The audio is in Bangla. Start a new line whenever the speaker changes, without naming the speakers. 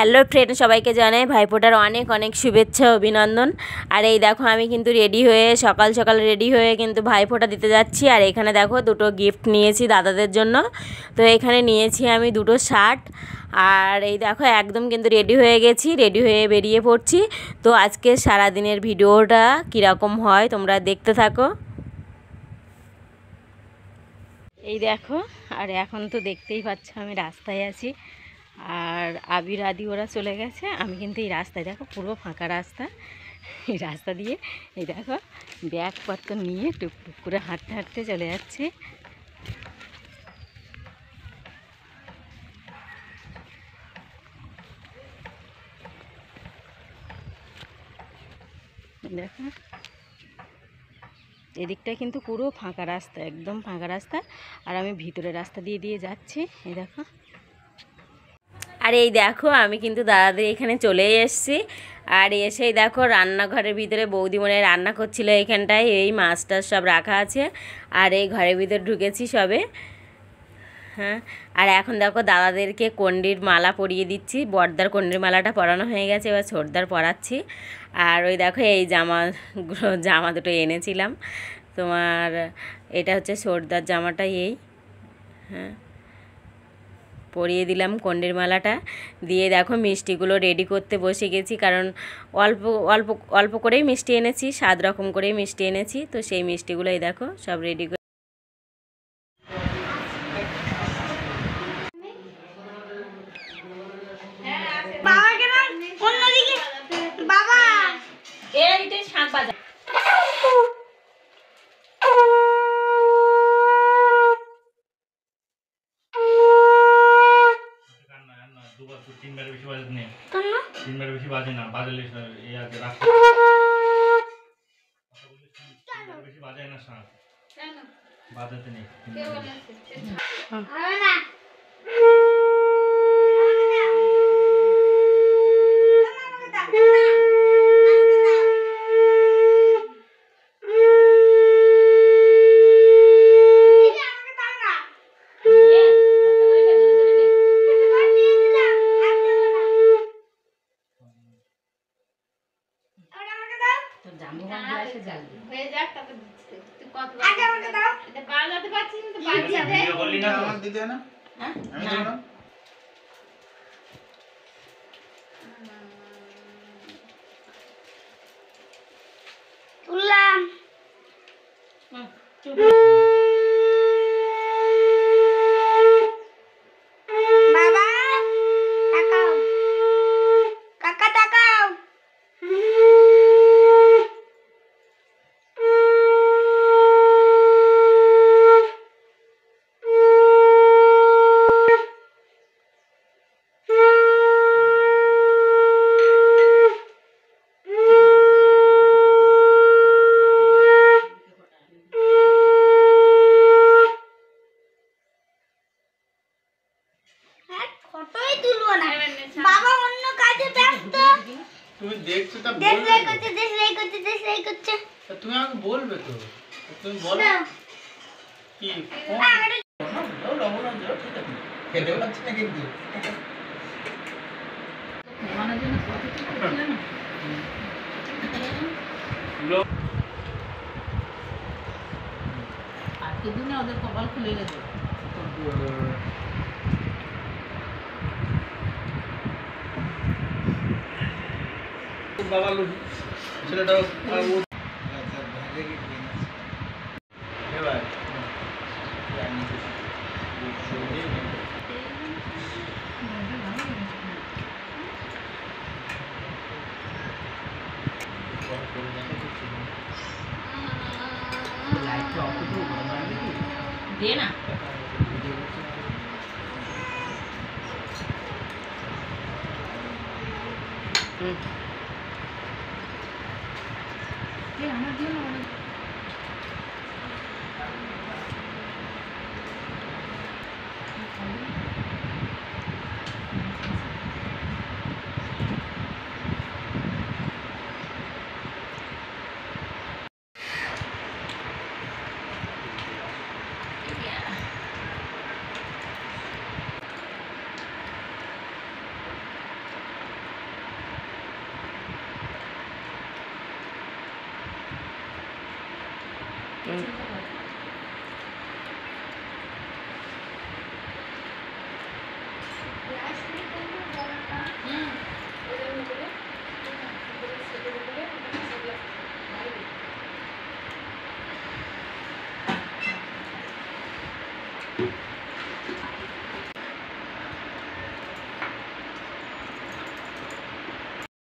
হ্যালো ফ্রেন্ড, সবাইকে জানাই ভাইফোঁটার অনেক অনেক শুভেচ্ছা অভিনন্দন। আর এই দেখো আমি কিন্তু রেডি হয়ে সকাল সকাল রেডি হয়ে কিন্তু ভাইফোঁটা দিতে যাচ্ছি। আর এখানে দেখো দুটো গিফট নিয়েছি দাদাদের জন্য। তো এখানে নিয়েছি আমি দুটো শার্ট। আর এই দেখো একদম কিন্তু রেডি হয়ে গেছি, রেডি হয়ে বেরিয়ে পড়ছি। তো আজকে সারাদিনের ভিডিওটা কীরকম হয় তোমরা দেখতে থাকো। এই দেখো, আর এখন তো দেখতেই পাচ্ছ আমি রাস্তায় আছি। আর আবির আদি ওরা চলে গেছে, আমি কিন্তু এই রাস্তায় দেখো পুরো ফাঁকা রাস্তা। এই রাস্তা দিয়ে এই দেখো ব্যাগপত্র নিয়ে টুকটুক করে হাঁটতে হাঁটতে চলে যাচ্ছে। দেখো এদিকটা কিন্তু পুরো ফাঁকা রাস্তা, একদম ফাঁকা রাস্তা। আর আমি ভিতরে রাস্তা দিয়ে দিয়ে যাচ্ছি, এই দেখো। আর এই দেখো আমি কিন্তু দাদাদের এখানে চলে এসেছি। আর এসেই দেখো রান্নাঘরের ভিতরে বৌদিমনে রান্না করছিল এইখানটায়, এই মাছ টাছ সব রাখা আছে। আর এই ঘরের ভিতরে ঢুকেছি সবে। হ্যাঁ, আর এখন দেখো দাদাদেরকে কন্ডির মালা পরিয়ে দিচ্ছি। বড়দার কন্ডির মালাটা পরানো হয়ে গেছে, এবার ছোটদার পরাচ্ছি। আর ওই দেখো এই জামা দুটো এনেছিলাম তোমার, এটা হচ্ছে ছোটদার জামাটা। এই হ্যাঁ, পরিয়ে দিলাম কন্ডির মালাটা দিয়ে। দেখো মিষ্টিগুলো রেডি করতে বসে গেছি, কারণ অল্প অল্প অল্প করেই মিষ্টি এনেছি, 7 রকম করেই মিষ্টি এনেছি। তো সেই মিষ্টিগুলোই দেখো সব রেডি করে।
তিনবার বেশি বাজে না, বাজালে এই আগে রাখতে বেশি বাজায় না, শাঁখ বাজাতে নেই। তুমি দেখছো তা বলবে, তুমি আমাকে বলবে তো, তুমি বলো কি খেতেও লাগছে না কিন্তু। আজকের দিনে ওদের কপাল খুলে গেছে। বাবা ছেলেটাও দে না। আমার জন্য
হুম।